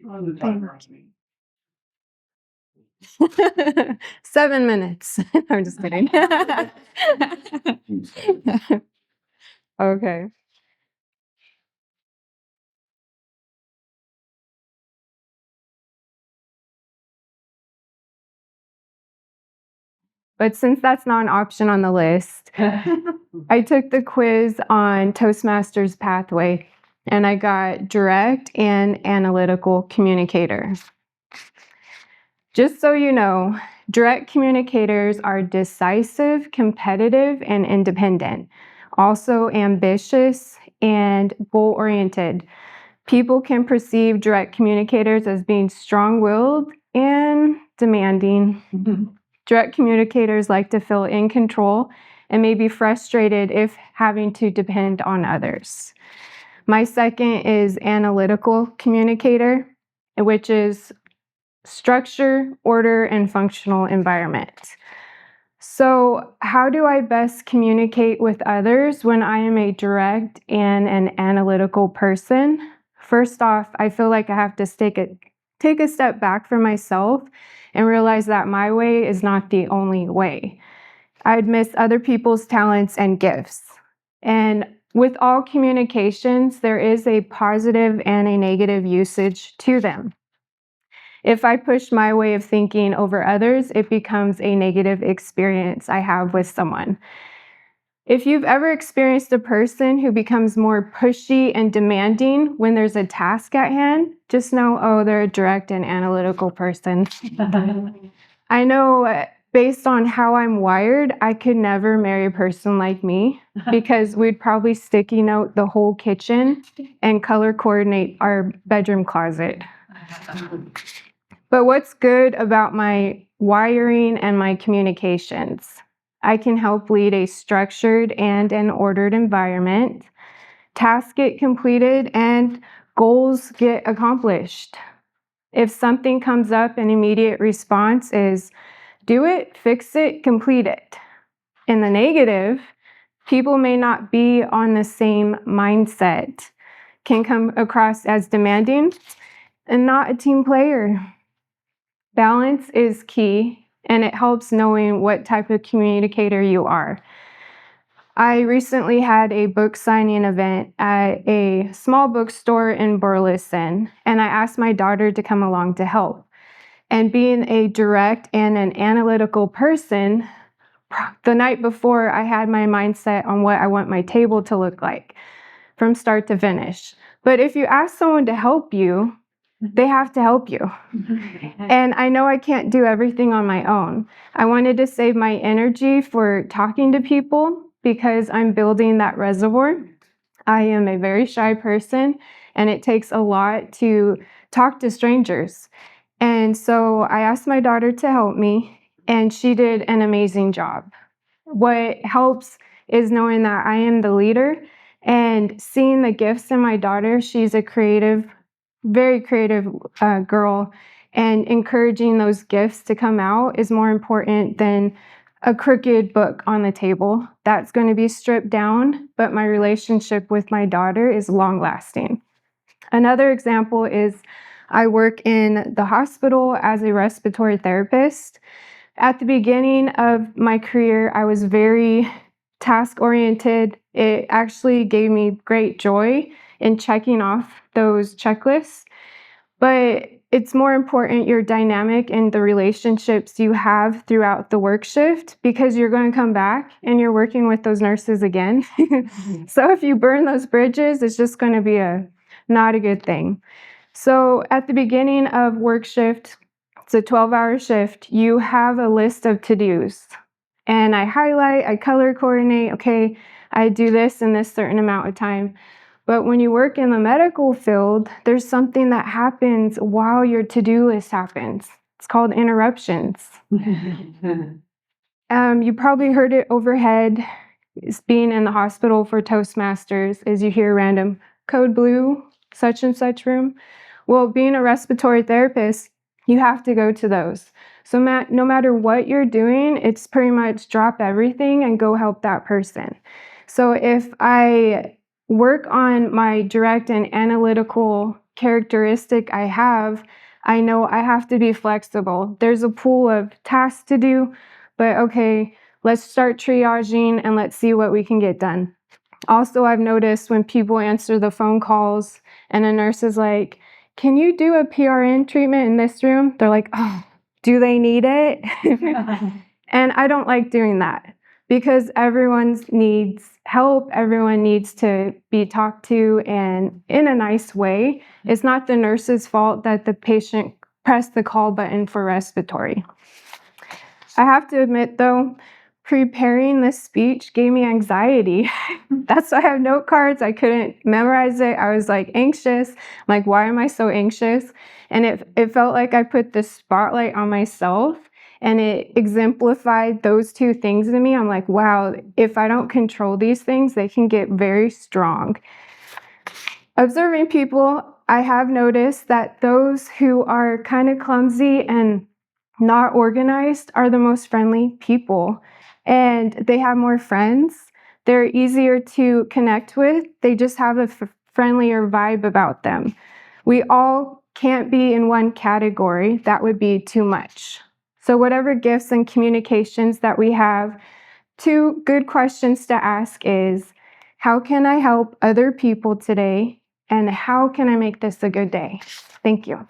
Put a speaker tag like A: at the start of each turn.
A: Thank you. 7 minutes. I'm just kidding. Okay. But since that's not an option on the list, I took the quiz on Toastmasters pathway and I got direct and analytical communicator. Just so you know, direct communicators are decisive, competitive, and independent, also ambitious and goal-oriented. People can perceive direct communicators as being strong-willed and demanding. Direct communicators like to feel in control and may be frustrated if having to depend on others. My second is analytical communicator, which is structure, order, and functional environment. So, how do I best communicate with others when I am a direct and an analytical person? First off, I feel like I have to take a step back from myself and realize that my way is not the only way. I'd miss other people's talents and gifts. And with all communications, there is a positive and a negative usage to them. If I push my way of thinking over others, it becomes a negative experience I have with someone. If you've ever experienced a person who becomes more pushy and demanding when there's a task at hand, just know, oh, they're a direct and analytical person. I know based on how I'm wired, I could never marry a person like me because we'd probably sticky note the whole kitchen and color coordinate our bedroom closet. But what's good about my wiring and my communications? I can help lead a structured and an ordered environment. Tasks get completed and goals get accomplished. If something comes up, an immediate response is do it, fix it, complete it. In the negative, people may not be on the same mindset, can come across as demanding and not a team player. Balance is key, and it helps knowing what type of communicator you are. I recently had a book signing event at a small bookstore in Burleson, and I asked my daughter to come along to help. And being a direct and an analytical person, the night before I had my mindset on what I want my table to look like from start to finish. But if you ask someone to help you, they have to help you. And I know I can't do everything on my own. I wanted to save my energy for talking to people because I'm building that reservoir. I am a very shy person, and it takes a lot to talk to strangers. And so I asked my daughter to help me, and she did an amazing job. What helps is knowing that I am the leader and seeing the gifts in my daughter. She's a creative, very creative girl, and encouraging those gifts to come out is more important than a crooked book on the table. That's going to be stripped down, but my relationship with my daughter is long lasting. Another example is I work in the hospital as a respiratory therapist. At the beginning of my career, I was very task-oriented. It actually gave me great joy in checking off those checklists. But it's more important your dynamic and the relationships you have throughout the work shift, because you're going to come back and you're working with those nurses again. So if you burn those bridges, it's just going to be not a good thing. So at the beginning of work shift, it's a 12-hour shift, you have a list of to-dos. And I highlight, I color coordinate, okay, I do this in this certain amount of time. But when you work in the medical field, there's something that happens while your to-do list happens. It's called interruptions. You probably heard it overhead. It's being in the hospital for Toastmasters is you hear random code blue, such and such room. Well, being a respiratory therapist, you have to go to those. So no matter what you're doing, it's pretty much drop everything and go help that person. So if I work on my direct and analytical characteristic I have, I know I have to be flexible. There's a pool of tasks to do, but okay, let's start triaging and let's see what we can get done. Also, I've noticed when people answer the phone calls and a nurse is like, "Can you do a PRN treatment in this room?" They're like, "Oh, do they need it?" And I don't like doing that because everyone needs help. Everyone needs to be talked to and in a nice way. It's not the nurse's fault that the patient pressed the call button for respiratory. I have to admit, though, preparing this speech gave me anxiety. That's why I have note cards. I couldn't memorize it. I was like anxious. I'm like, why am I so anxious? And it felt like I put the spotlight on myself and it exemplified those two things in me. I'm like, wow, if I don't control these things, they can get very strong. Observing people, I have noticed that those who are kind of clumsy and not organized are the most friendly people, and they have more friends. They're easier to connect with. They just have a friendlier vibe about them. We all can't be in one category. That would be too much. So whatever gifts and communications that we have, two good questions to ask is, how can I help other people today? And how can I make this a good day? Thank you.